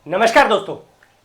नमस्कार दोस्तों,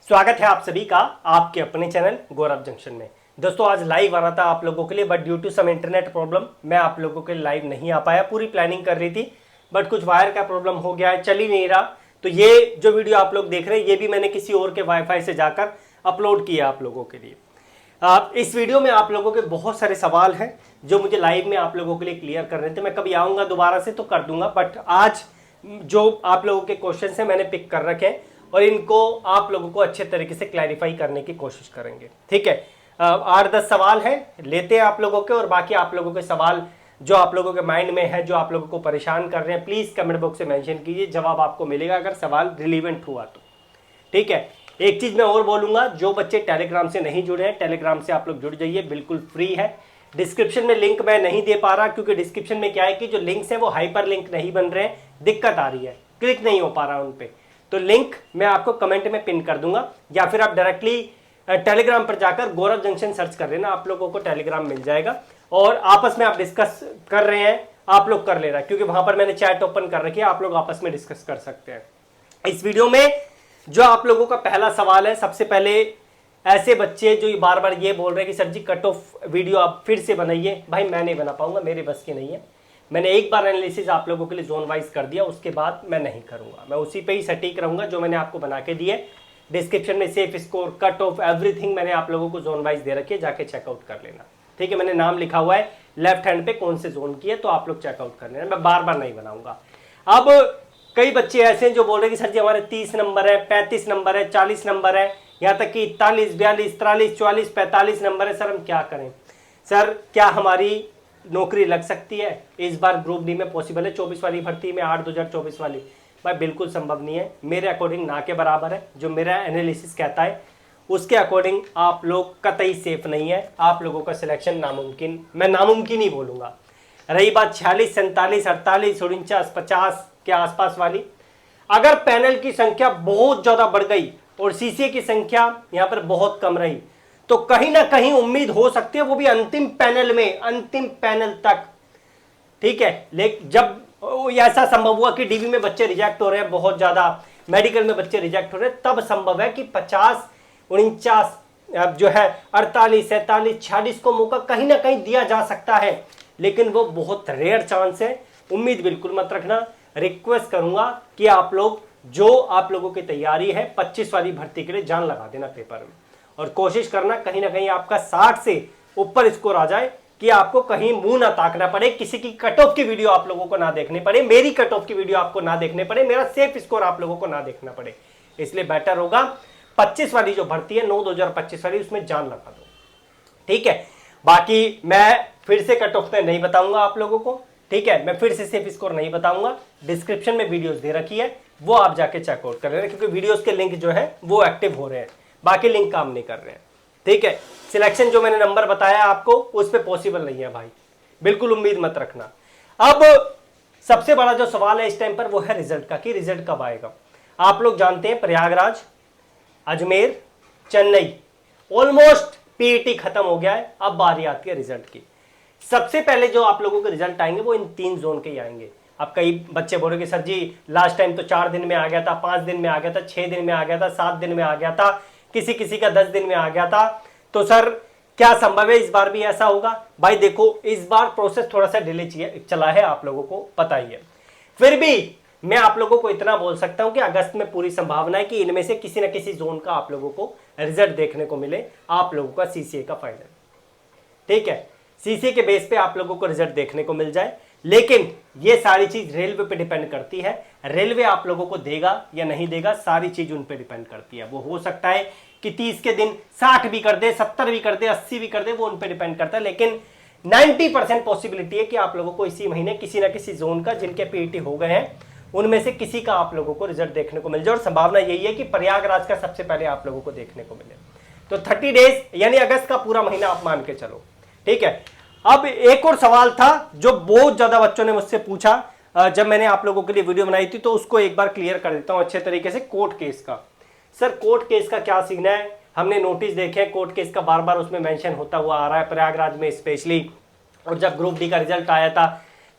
स्वागत है आप सभी का आपके अपने चैनल गौरव जंक्शन में। दोस्तों आज लाइव आना था आप लोगों के लिए, but due to some internet problem मैं आप लोगों के लिए लाइव नहीं आ पाया। पूरी प्लानिंग कर रही थी बट कुछ वायर का प्रॉब्लम हो गया है, चल ही नहीं रहा। तो ये जो वीडियो आप लोग देख रहे हैं ये भी मैंने किसी और के वाईफाई से जाकर अपलोड किया आप लोगों के लिए। इस वीडियो में आप लोगों के बहुत सारे सवाल हैं जो मुझे लाइव में आप लोगों के लिए क्लियर करने थे। मैं कभी आऊँगा दोबारा से तो कर दूंगा, बट आज जो आप लोगों के क्वेश्चन हैं मैंने पिक कर रखे हैं और इनको आप लोगों को अच्छे तरीके से क्लैरिफाई करने की कोशिश करेंगे। ठीक है, 8-10 सवाल हैं, लेते हैं आप लोगों के, और बाकी आप लोगों के सवाल जो आप लोगों के माइंड में है, जो आप लोगों को परेशान कर रहे हैं, प्लीज कमेंट बॉक्स में मेंशन कीजिए, जवाब आपको मिलेगा अगर सवाल रिलीवेंट हुआ तो। ठीक है, एक चीज मैं और बोलूंगा, जो बच्चे टेलीग्राम से नहीं जुड़े हैं, टेलीग्राम से आप लोग जुड़ जाइए, बिल्कुल फ्री है। डिस्क्रिप्शन में लिंक मैं नहीं दे पा रहा क्योंकि डिस्क्रिप्शन में क्या है कि जो लिंक्स है वो हाइपर लिंक नहीं बन रहे हैं, दिक्कत आ रही है, क्लिक नहीं हो पा रहा उन पे। तो लिंक मैं आपको कमेंट में पिन कर दूंगा, या फिर आप डायरेक्टली टेलीग्राम पर जाकर गौरव जंक्शन सर्च कर लेना, आप लोगों को टेलीग्राम मिल जाएगा। और आपस में आप डिस्कस कर रहे हैं, आप लोग कर ले रहा है, क्योंकि वहां पर मैंने चैट ओपन कर रखी है, आप लोग आपस में डिस्कस कर सकते हैं। इस वीडियो में जो आप लोगों का पहला सवाल है, सबसे पहले ऐसे बच्चे जो बार बार ये बोल रहे हैं कि सर जी कट ऑफ वीडियो आप फिर से बनाइए, भाई मैं नहीं बना पाऊंगा, मेरे बस की नहीं है। मैंने एक बार एनालिसिस आप लोगों के लिए जोन वाइज कर दिया, उसके बाद मैं नहीं करूंगा, मैं उसी पे ही सटीक रहूंगा जो मैंने आपको बना के दिए। डिस्क्रिप्शन में safe score, cut off, everything मैंने आप लोगों को जोन वाइज दे रखी है, जाके चेकआउट कर लेना। ठीक है, मैंने नाम लिखा हुआ है लेफ्ट हैंड पे कौन से जोन की है, तो आप लोग चेकआउट कर लेना, मैं बार बार नहीं बनाऊंगा। अब कई बच्चे ऐसे हैं जो बोल रहे हैं कि सर जी हमारे 30 नंबर है, 35 नंबर है, 40 नंबर है, यहाँ तक कि 41, 42, 43, 44, 45 नंबर है, सर हम क्या करें? सर क्या हमारी नौकरी लग सकती है इस बार ग्रुप डी में? पॉसिबल है 24 वाली भर्ती में, 8/2024 वाली? भाई बिल्कुल संभव नहीं है, मेरे अकॉर्डिंग ना के बराबर है। जो मेरा एनालिसिस कहता है उसके अकॉर्डिंग आप लोग कतई सेफ नहीं है, आप लोगों का सिलेक्शन नामुमकिन, मैं नामुमकिन ही बोलूंगा। रही बात 46, 47, 48, 49, 50 के आसपास वाली, अगर पैनल की संख्या बहुत ज्यादा बढ़ गई और सीसीए की संख्या यहां पर बहुत कम रही तो कहीं ना कहीं उम्मीद हो सकती है, वो भी अंतिम पैनल में, अंतिम पैनल तक। ठीक है, लेकिन जब ऐसा संभव हुआ कि डीबी में बच्चे रिजेक्ट हो रहे हैं बहुत ज्यादा, मेडिकल में बच्चे रिजेक्ट हो रहे हैं, तब संभव है कि 50, 49 जो है 48, 47, 46 को मौका कहीं ना कहीं दिया जा सकता है, लेकिन वो बहुत रेयर चांस है। उम्मीद बिल्कुल मत रखना। रिक्वेस्ट करूंगा कि आप लोग, जो आप लोगों की तैयारी है 25 वाली भर्ती के लिए, जान लगा देना पेपर में, और कोशिश करना कहीं ना कहीं आपका 60 से ऊपर स्कोर आ जाए, कि आपको कहीं मुंह ना ताकना पड़े, किसी की कट ऑफ की वीडियो आप लोगों को ना देखनी पड़े, मेरी कट ऑफ की वीडियो आपको ना देखने पड़े, मेरा सेफ स्कोर आप लोगों को ना देखना पड़े। इसलिए बेटर होगा 25 वाली जो भर्ती है 9/2025 वाली, उसमें जान लगा दो। ठीक है, बाकी मैं फिर से कट ऑफ में नहीं बताऊंगा आप लोगों को। ठीक है, मैं फिर से सेफ स्कोर नहीं बताऊंगा, डिस्क्रिप्शन में वीडियोस दे रखी है, वो आप जाके चेकआउट कर लेना, क्योंकि वीडियोस के लिंक जो है वो एक्टिव हो रहे हैं, बाकी लिंक काम नहीं कर रहे हैं। ठीक है, सिलेक्शन जो मैंने नंबर बताया आपको उस पे पॉसिबल नहीं है भाई, बिल्कुल उम्मीद मत रखना। अब सबसे बड़ा जो सवाल है इस टाइम पर वो है रिजल्ट का, कि रिजल्ट कब आएगा। आप लोग जानते हैं प्रयागराज, अजमेर, चेन्नई, ऑलमोस्ट पीईटी खत्म हो गया है, अब बारी आती है रिजल्ट की। सबसे पहले जो आप लोगों के रिजल्ट आएंगे वो इन 3 जोन के ही आएंगे। अब कई बच्चे बोलेंगे सर जी लास्ट टाइम तो 4 दिन में आ गया था, 5 दिन में आ गया था, 6 दिन में आ गया था, 7 दिन में आ गया था, किसी किसी का 10 दिन में आ गया था, तो सर क्या संभव है इस बार भी ऐसा होगा? भाई देखो, इस बार प्रोसेस थोड़ा सा डिले चला है, आप लोगों को पता ही है। फिर भी मैं आप लोगों को इतना बोल सकता हूं कि अगस्त में पूरी संभावना है कि इनमें से किसी न किसी जोन का आप लोगों को रिजल्ट देखने को मिले, आप लोगों का सीसीए का फाइनल। ठीक है, सीसीए के बेस पे आप लोगों को रिजल्ट देखने को मिल जाए, लेकिन ये सारी चीज रेलवे पे डिपेंड करती है। रेलवे आप लोगों को देगा या नहीं देगा, सारी चीज उन पे डिपेंड करती है। वो हो सकता है कि 30 के दिन 60 भी कर दे, 70 भी कर दे, 80 भी कर दे, वो उन पे डिपेंड करता है, लेकिन 90% पॉसिबिलिटी है कि आप लोगों को इसी महीने किसी ना किसी जोन का, जिनके पीईटी हो गए हैं उनमें से किसी का आप लोगों को रिजल्ट देखने को मिल जाए, और संभावना यही है कि प्रयागराज का सबसे पहले आप लोगों को देखने को मिले। तो 30 डेज यानी अगस्त का पूरा महीना आप मान के चलो। ठीक है, अब एक और सवाल था जो बहुत ज्यादा बच्चों ने मुझसे पूछा जब मैंने आप लोगों के लिए वीडियो बनाई थी, तो उसको एक बार क्लियर कर देता हूं अच्छे तरीके से। कोर्ट केस का, सर कोर्ट केस का क्या सीन है? हमने नोटिस देखे कोर्ट केस का, बार बार उसमें मेंशन होता हुआ आ रहा है प्रयागराज में स्पेशली, और जब ग्रुप डी का रिजल्ट आया था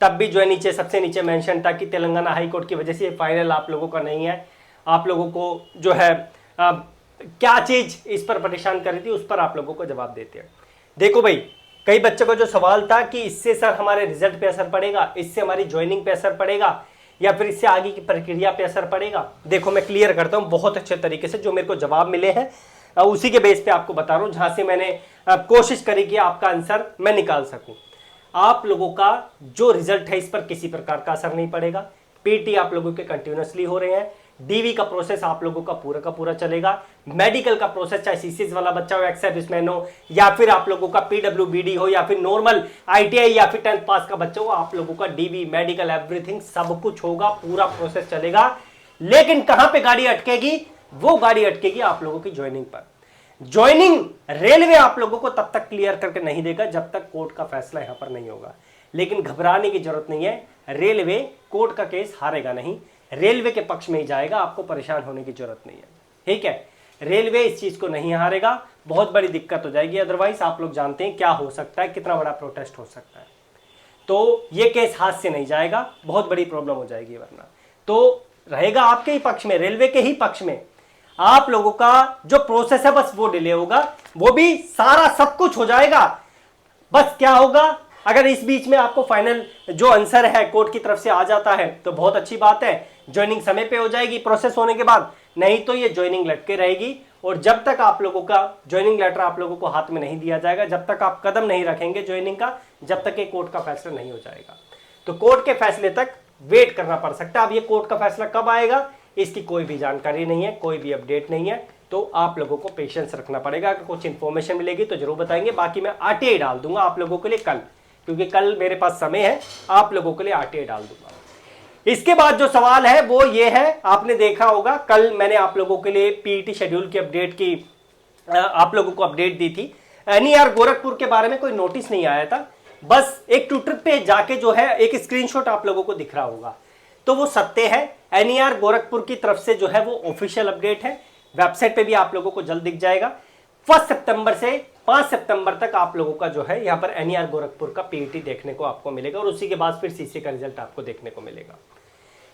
तब भी जो है नीचे, सबसे नीचे मेंशन था कि तेलंगाना हाई कोर्ट की वजह से ये फाइनल आप लोगों का नहीं है। आप लोगों को जो है क्या चीज इस पर परेशान कर रही थी, उस पर आप लोगों को जवाब देते हैं। देखो भाई, कई बच्चों का जो सवाल था कि इससे सर हमारे रिजल्ट पे असर पड़ेगा, इससे हमारी ज्वाइनिंग पे असर पड़ेगा, या फिर इससे आगे की प्रक्रिया पे असर पड़ेगा। देखो मैं क्लियर करता हूं बहुत अच्छे तरीके से, जो मेरे को जवाब मिले हैं उसी के बेस पे आपको बता रहा हूं, जहां से मैंने कोशिश करी कि आपका आंसर मैं निकाल सकूं। आप लोगों का जो रिजल्ट है इस पर किसी प्रकार का असर नहीं पड़ेगा। पीटी आप लोगों के कंटिन्यूसली हो रहे हैं, डीवी का प्रोसेस आप लोगों का पूरा चलेगा, मेडिकल का प्रोसेस चाहे सीसीएस वाला बच्चा हो, एक्स सर्विसमैन हो, या फिर आप लोगों का पीडब्ल्यूबीडी हो, या फिर नॉर्मल आईटीआई या फिर 10th पास का बच्चा हो, आप लोगों का डीवी मेडिकल एवरीथिंग सब कुछ होगा, पूरा प्रोसेस चलेगा। लेकिन कहां पे गाड़ी अटकेगी? वो गाड़ी अटकेगी आप लोगों की ज्वाइनिंग पर। ज्वाइनिंग रेलवे आप लोगों को तब तक क्लियर करके नहीं देगा जब तक कोर्ट का फैसला यहां पर नहीं होगा। लेकिन घबराने की जरूरत नहीं है, रेलवे कोर्ट का केस हारेगा नहीं, रेलवे के पक्ष में ही जाएगा, आपको परेशान होने की जरूरत नहीं है। ठीक है, रेलवे इस चीज को नहीं हारेगा, बहुत बड़ी दिक्कत हो जाएगी। अदरवाइज आप लोग जानते हैं क्या हो सकता है, कितना बड़ा प्रोटेस्ट हो सकता है। तो ये केस हाथ से नहीं जाएगा, बहुत बड़ी प्रॉब्लम हो जाएगी, वरना तो रहेगा आपके ही पक्ष में, रेलवे के ही पक्ष में। आप लोगों का जो प्रोसेस है बस वो डिले होगा, वो भी सारा सब कुछ हो जाएगा। बस क्या होगा, अगर इस बीच में आपको फाइनल जो आंसर है कोर्ट की तरफ से आ जाता है तो बहुत अच्छी बात है, ज्वाइनिंग समय पे हो जाएगी प्रोसेस होने के बाद, नहीं तो ये ज्वाइनिंग लटके रहेगी। और जब तक आप लोगों का ज्वाइनिंग लेटर आप लोगों को हाथ में नहीं दिया जाएगा, जब तक आप कदम नहीं रखेंगे ज्वाइनिंग का, जब तक ये कोर्ट का फैसला नहीं हो जाएगा। तो कोर्ट के फैसले तक वेट करना पड़ सकता है। अब ये कोर्ट का फैसला कब आएगा इसकी कोई भी जानकारी नहीं है, कोई भी अपडेट नहीं है, तो आप लोगों को पेशेंस रखना पड़ेगा। अगर कुछ इंफॉर्मेशन मिलेगी तो जरूर बताएंगे, बाकी मैं आरटीआई डाल दूंगा आप लोगों के लिए कल, क्योंकि कल मेरे पास समय है, आप लोगों के लिए आरटीआई डाल दूंगा। इसके बाद जो सवाल है वो ये है, आपने देखा होगा कल मैंने आप लोगों के लिए पीईटी शेड्यूल की अपडेट की, आप लोगों को अपडेट दी थी। एनईआर गोरखपुर के बारे में कोई नोटिस नहीं आया था, बस एक ट्विटर पे जाके जो है एक स्क्रीनशॉट आप लोगों को दिख रहा होगा, तो वो सत्य है। एनईआर गोरखपुर की तरफ से जो है वो ऑफिशियल अपडेट है, वेबसाइट पे भी आप लोगों को जल्द दिख जाएगा। 1 सितंबर से 5 सितंबर तक आप लोगों का जो है यहाँ पर एनईआर गोरखपुर का पीईटी देखने को आपको मिलेगा, और उसी के बाद फिर सीसी का रिजल्ट आपको देखने को मिलेगा।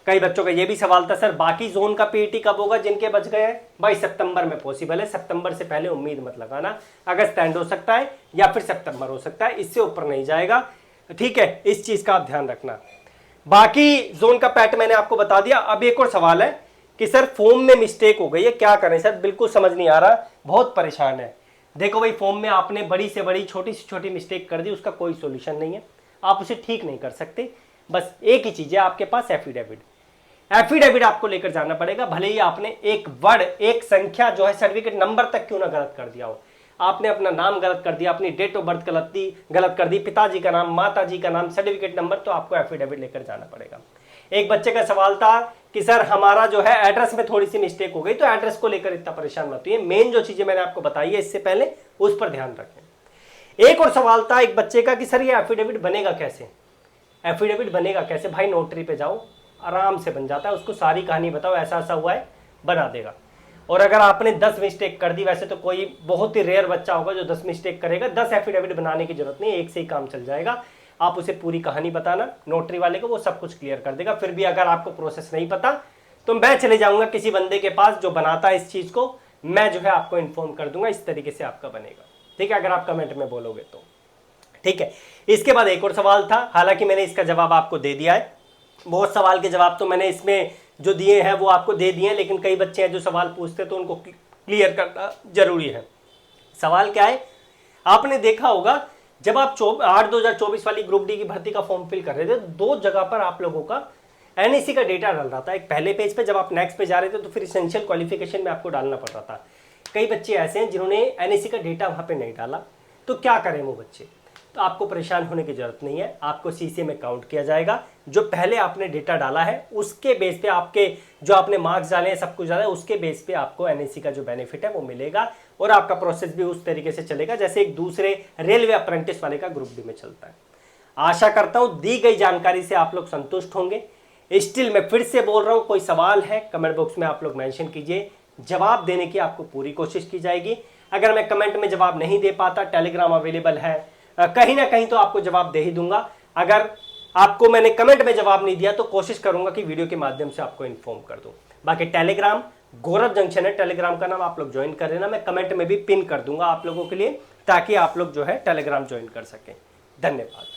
कई बच्चों का ये भी सवाल था, सर बाकी जोन का पीईटी कब होगा जिनके बच गए हैं? भाई सितंबर में पॉसिबल है, सितंबर से पहले उम्मीद मत लगाना, अगस्त एंड हो सकता है या फिर सितंबर हो सकता है, इससे ऊपर नहीं जाएगा। ठीक है, इस चीज का आप ध्यान रखना। बाकी जोन का पैट मैंने आपको बता दिया। अब एक और सवाल है कि सर फॉर्म में मिस्टेक हो गई है, क्या करें सर, बिल्कुल समझ नहीं आ रहा, बहुत परेशान है। देखो भाई, फॉर्म में आपने बड़ी से बड़ी छोटी से छोटी मिस्टेक कर दी, उसका कोई सॉल्यूशन नहीं है, आप उसे ठीक नहीं कर सकते। बस एक ही चीज है आपके पास, एफिडेविट। एफिडेविट आपको लेकर जाना पड़ेगा, भले ही आपने एक वर्ड, एक संख्या जो है सर्टिफिकेट नंबर तक क्यों ना गलत कर दिया हो। आपने अपना नाम गलत कर दिया, अपनी डेट ऑफ बर्थ गलत कर दी, पिताजी का नाम, माताजी का नाम, सर्टिफिकेट नंबर, तो आपको एफिडेविट लेकर जाना पड़ेगा। एक बच्चे का सवाल था कि सर हमारा जो है एड्रेस में थोड़ी सी मिस्टेक हो गई, तो एड्रेस को लेकर इतना परेशान मत होइए, मेन जो चीजें मैंने आपको बताई है इससे पहले उस पर ध्यान रखें। एक और सवाल था एक बच्चे का कि सर ये एफिडेविट बनेगा कैसे? एफिडेविट बनेगा कैसे? भाई नोटरी पे जाओ, आराम से बन जाता है, उसको सारी कहानी बताओ, ऐसा ऐसा हुआ है, बना देगा। और अगर आपने 10 मिस्टेक कर दी, वैसे तो कोई बहुत ही रेयर बच्चा होगा जो 10 मिस्टेक करेगा, 10 एफिडेविट बनाने की जरूरत नहीं, एक से ही काम चल जाएगा। आप उसे पूरी कहानी बताना नोटरी वाले को, वो सब कुछ क्लियर कर देगा। फिर भी अगर आपको प्रोसेस नहीं पता तो मैं चले जाऊंगा किसी बंदे के पास जो बनाता है इस चीज को, मैं जो है आपको इन्फॉर्म कर दूंगा, इस तरीके से आपका बनेगा। ठीक है, अगर आप कमेंट में बोलोगे तो। ठीक है, इसके बाद एक और सवाल था, हालांकि मैंने इसका जवाब आपको दे दिया है। बहुत सवाल के जवाब तो मैंने इसमें जो दिए हैं वो आपको दे दिए हैं, लेकिन कई बच्चे हैं जो सवाल पूछते हैं तो उनको क्लियर करना जरूरी है। सवाल क्या है, आपने देखा होगा जब आप 8/2024 वाली ग्रुप डी की भर्ती का फॉर्म फिल कर रहे थे, 2 जगह पर आप लोगों का एनएससी का डेटा डाल रहा था। एक पहले पेज पे, जब आप नेक्स्ट पे जा रहे थे तो फिर इसेंशियल क्वालिफिकेशन में आपको डालना पड़ रहा था। कई बच्चे ऐसे हैं जिन्होंने एनएससी का डेटा वहां पे नहीं डाला, तो क्या करें वो बच्चे? तो आपको परेशान होने की जरूरत नहीं है, आपको सीसी में काउंट किया जाएगा। जो पहले आपने डेटा डाला है उसके बेस पे, आपके जो आपने मार्क्स डाले हैं, सब कुछ डाला है, उसके बेस पे आपको एनएससी का जो बेनिफिट है वो मिलेगा, और आपका प्रोसेस भी उस तरीके से चलेगा जैसे एक दूसरे रेलवे अप्रेंटिस वाले का ग्रुप डी में चलता है। आशा करता हूं दी गई जानकारी से आप लोग संतुष्ट होंगे। स्टिल मैं फिर से बोल रहा हूं, कोई सवाल है कमेंट बॉक्स में आप लोग मेंशन कीजिए, जवाब देने की आपको पूरी कोशिश की जाएगी। अगर मैं कमेंट में जवाब नहीं दे पाता, टेलीग्राम अवेलेबल है, कहीं ना कहीं तो आपको जवाब दे ही दूंगा। अगर आपको मैंने कमेंट में जवाब नहीं दिया तो कोशिश करूंगा कि वीडियो के माध्यम से आपको इन्फॉर्म कर दूं। बाकी टेलीग्राम गौरव जंक्शन है टेलीग्राम का नाम, आप लोग ज्वाइन कर लेना। मैं कमेंट में भी पिन कर दूंगा आप लोगों के लिए, ताकि आप लोग जो है टेलीग्राम ज्वाइन कर सकें। धन्यवाद।